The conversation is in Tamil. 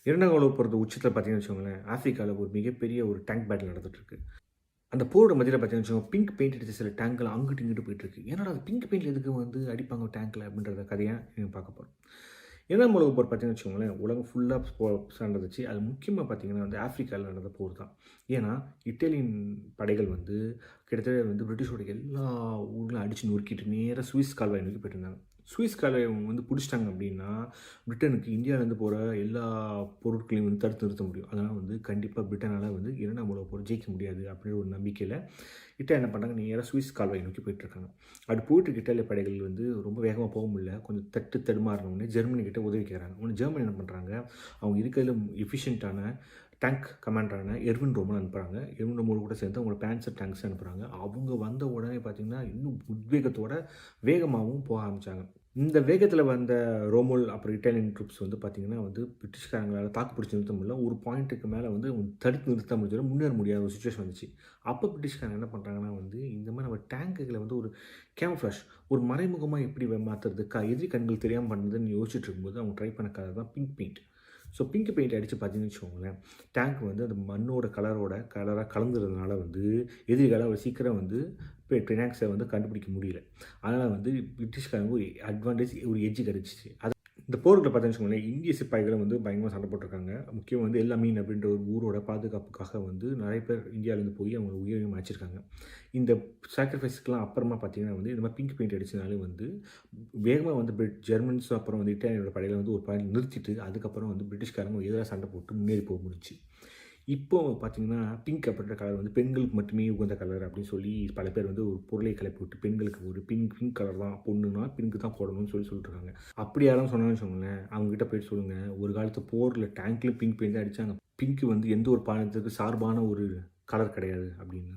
இரண்டாம் உலகப் போர் உச்சத்தில் பார்த்தீங்கன்னு வச்சுக்கோங்களேன், ஆஃப்ரிக்காவில் ஒரு மிகப்பெரிய ஒரு டேங்க் பேட்டில் நடந்துட்டுருக்கு. அந்த போரோட மத்தியில பார்த்தீங்கன்னு வச்சுக்கோங்க, பிங்க் பெயிண்ட் அடிச்ச சில டேங்க்லாம் அங்கிட்டு இங்கிட்டு போயிட்டுருக்கு. என்னடா அது பிங்க் பெயிண்ட்ல எதுக்கு வந்து அடிப்பாங்க டேங்க்ல அப்படின்றத கதையா நீங்க பார்க்க போறோம். இரண்டாம் உலகப் போர் பார்த்தீங்கன்னு வச்சுக்கோங்களேன், உலகம் ஃபுல்லா நடந்துச்சு. அது முக்கியமா பார்த்தீங்கன்னா வந்து ஆஃப்ரிக்கால நடந்த போர் தான். ஏன்னா, இட்டாலியன் படைகள் வந்து கிட்டத்தட்ட வந்து பிரிட்டிஷோட எல்லா ஊர்களையும் அடிச்சு நொறுக்கிட்டு நேரா சுவிஸ் கால்வாய் நோக்கி போயிட்டுருந்தாங்க. சுவிஸ் கால்வாய வந்து புடிச்சிட்டாங்க அப்படின்னா, பிரிட்டனுக்கு இந்தியாவிலேருந்து போற எல்லா பொருட்களையும் வந்து தடுத்து நிறுத்த முடியும். அதனால வந்து கண்டிப்பா பிரிட்டனால வந்து 2ஆம் உலகப் போர் ஜெயிக்க முடியாது அப்படின்ற ஒரு நம்பிக்கையில, இட்டாலி என்ன பண்றாங்க, நேரா சுவிஸ் கால்வாயை நோக்கி போயிட்டுருக்காங்க. அப்படி போயிட்டுருக்க இட்டாலிய படைகள் வந்து ரொம்ப வேகமா போக முடியல. கொஞ்சம் தடுமாறுன உடனே ஜெர்மனி கிட்ட உதவி கேட்குறாங்க. உடனே ஜெர்மனி என்ன பண்றாங்க, அவங்க இருக்கிறதுல எஃபிஷியன்ட்டான டேங்க் கமாண்டரான எர்வின் ரோமன் அனுப்புறாங்க. எர்வின் ரோமன் கூட சேர்ந்து அவங்களோட பேன்சர் டேங்க்ஸ் அனுப்புறாங்க. அவங்க வந்த உடனே பார்த்தீங்கன்னா, இன்னும் உத்வேகத்தோட வேகமாவும் போக ஆரம்பிச்சாங்க. இந்த வேகத்தில வந்த ரோமல் அப்புறம் இட்டாலியன் ட்ரூப்ஸ் வந்து பார்த்தீங்கன்னா வந்து பிரிட்டிஷ்காரங்களால தாக்கு பிடிச்சு நிறுத்த முடியல. ஒரு பாயிண்ட்டுக்கு மேல வந்து தடுத்து நிறுத்த முடிஞ்சது, முன்னேற முடியாத ஒரு சிச்சுவேஷன் வந்துச்சு. அப்போ பிரிட்டிஷ்காரங்க என்ன பண்ணுறாங்கன்னா வந்து, இந்த மாதிரி நம்ம டேங்குகளை வந்து ஒரு கேமோஃப்ளாஷ் ஒரு மறைமுகமா எப்படி மாத்துறது? எதிரி கண்கள் தெரியாம பண்ணுறதுன்னு யோசிச்சுட்டு இருக்கும்போது, அவங்க ட்ரை பண்ண கலர் தான் pink paint. So pink paint அடித்து பார்த்தீங்கன்னு வச்சுக்கோங்களேன், டேங்க் வந்து அந்த மண்ணோட கலராக கலந்துறதுனால வந்து எதிரிகளால் அவ்வளோ சீக்கிரம் வந்து டேங்க்ஸை வந்து கண்டுபிடிக்க முடியல. அதனால் வந்து பிரிட்டிஷ்காரங்க ஒரு அட்வான்டேஜ், ஒரு எட்ஜ் கிடச்சிச்சு. இந்த போர்ல பார்த்தீங்கன்னு வச்சுக்கோங்களேன், இந்திய சிப்பாய்களும் வந்து பயங்கரமா சண்டை போட்டுருக்காங்க. முக்கியமா வந்து எல் அமீன் அப்படின்ற ஒரு ஊரோட பாதுகாப்புக்காக வந்து நெறைய பேர் இந்தியாவிலேருந்து போய் அவங்க உயிரையும் மாய்ச்சிருக்காங்க. இந்த சாக்ரிஃபைஸ்க்குலாம் அப்புறமா பார்த்தீங்கன்னா வந்து, இந்த மாரி பிங்க் பெயிண்ட் அடிச்சனாலே வந்து வேகமா வந்து ஜெர்மன்ஸும் அப்புறம் வந்து இட்டாலியனோட படையில வந்து ஒரு பாயிண்ட் நிறுத்திட்டு, அதுக்கப்புறம் வந்து பிரிட்டிஷ்காரங்க எதிரா சண்டை போட்டு முன்னேறி போக முடிஞ்சுச்சு. இப்போ பார்த்தீங்கன்னா, பிங்க் அப்படின்ற கலர் வந்து பெண்களுக்கு மட்டுமே உகந்த கலர் அப்படின்னு சொல்லி பல பேர் வந்து ஒரு பொருளை கிளப்பி விட்டு, பெண்களுக்கு ஒரு பிங்க் பிங்க் கலர் தான் பொண்ணுன்னா பிங்க் தான் போடணும்னு சொல்லிட்டு இருக்காங்க. அப்படி யாரும் சொன்னாங்கன்னு வச்சுக்கோங்களேன், அவங்ககிட்ட போயிட்டு சொல்லுங்க, ஒரு காலத்து போர்ல டேங்க்ல பிங்க் பெயிண்ட் தான் அடிச்சாங்க. பிங்க் வந்து எந்த ஒரு பாலினத்துக்கு சார்பான ஒரு கலர் கிடையாது அப்படின்னு.